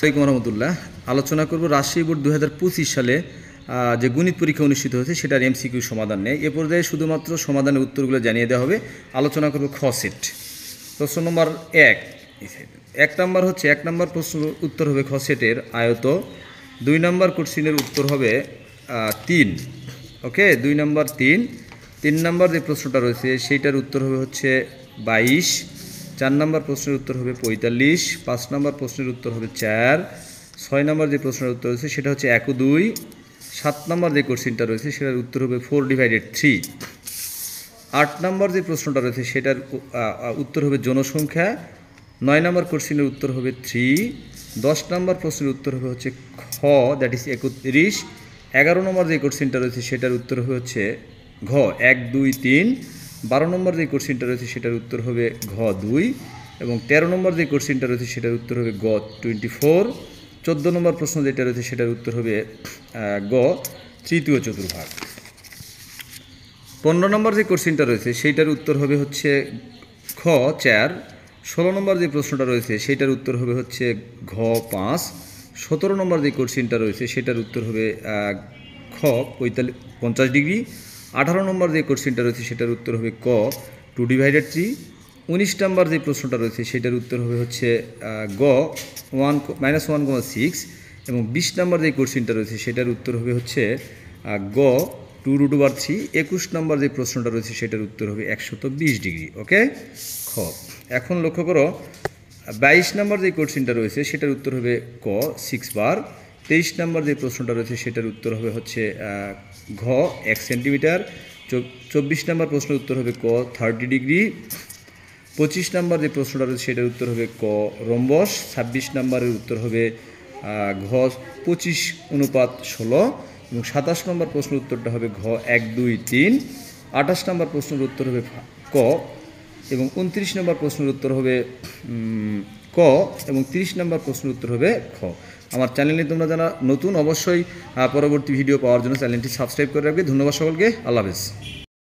আসসালামু রহমতুল্লাহ। আলোচনা করব রাজশাহী বোর্ড 2025 সালে যে গণিত পরীক্ষা অনুষ্ঠিত হয়েছে সেটার এমসিকিউ সমাধান নেই। এ পর্যায়ে শুধুমাত্র সমাধানের উত্তরগুলো জানিয়ে দেওয়া হবে। আলোচনা করব খ সেট। প্রশ্ন নম্বর 1 নম্বর হচ্ছে 1 নম্বর প্রশ্ন উত্তর হবে খ সেটের আয়ত। 2 নম্বর কোশ্চেনের উত্তর হবে 3। ওকে, 2 নম্বর 3 নম্বর যে প্রশ্নটা রয়েছে সেইটার উত্তর হবে হচ্ছে 22। 4 নম্বর প্রশ্নের উত্তর হবে 45। 5 নম্বর প্রশ্নের উত্তর হবে 4। 6 নম্বর যে প্রশ্নের উত্তর রয়েছে সেটা হচ্ছে 1 ও 2। 7 নম্বর যে কোশ্চেনটা রয়েছে সেটার উত্তর হবে 4/3। 8 নম্বর যে প্রশ্নটা রয়েছে সেটার উত্তর হবে জনসংখ্যা। 9 নম্বর কোশ্চেনের উত্তর হবে 3। 10 নম্বর প্রশ্নের উত্তর হবে হচ্ছে খ, দ্যাট ইজ 31। 11 নম্বর যে কোশ্চেনটা রয়েছে সেটার উত্তর হবে হচ্ছে ঘ 1, 2, 3। 12 নম্বর যে কোশ্চেনটা রয়েছে সেটার উত্তর হবে ঘ 2 এবং 13 নম্বর যে কোশ্চেনটা রয়েছে সেটার উত্তর হবে গ 24। 14 নম্বর প্রশ্ন যেটা রয়েছে সেটার উত্তর হবে গ তৃতীয় চতুর্ভাগ। 15 নম্বর যে কোশ্চেনটা রয়েছে সেইটার উত্তর হবে হচ্ছে খ 4। 16 নম্বর যে প্রশ্নটা রয়েছে সেইটার উত্তর হবে হচ্ছে ঘ 5। 17 নম্বর যে কোশ্চেনটা রয়েছে সেটার উত্তর হবে খ 50 ডিগ্রি। 18 নম্বর যে কোশ্চেনটা রয়েছে সেটার উত্তর হবে ক 2/3। 19 নম্বর যে প্রশ্নটা রয়েছে সেটার উত্তর হবে হচ্ছে গ -1,6 এবং 20 নম্বর যে কোশ্চেনটা রয়েছে সেটার উত্তর হবে হচ্ছে গ 2√3। 21 নম্বর যে প্রশ্নটা রয়েছে সেটার উত্তর হবে 120 ডিগ্রি। ওকে, খ। এখন লক্ষ্য করো 22 নম্বর যে কোশ্চেনটা রয়েছে সেটার উত্তর হবে ক 6 বার। 23 নম্বর যে প্রশ্নটা রয়েছে সেটার উত্তর হবে হচ্ছে ঘ 1 সেন্টিমিটার। 24 নম্বর প্রশ্নের উত্তর হবে ক 30 ডিগ্রি। 25 নম্বর যে প্রশ্নটা রয়েছে সেটার উত্তর হবে ক রম্বস। 26 নম্বরের উত্তর হবে ঘ 25:16 এবং 27 নম্বর প্রশ্নের উত্তরটা হবে ঘ 1, 2, 3। 28 নম্বর প্রশ্নের উত্তর হবে ক এবং 29 নম্বর প্রশ্নের উত্তর হবে ক এবং 30 নম্বর প্রশ্নের উত্তর হবে খ। আমার চ্যানেলে তোমরা যারা নতুন অবশ্যই পরবর্তী ভিডিও পাওয়ার জন্য চ্যানেলটি সাবস্ক্রাইব করে রাখবে। ধন্যবাদ সকলকে। আল্লাহ হাফেজ।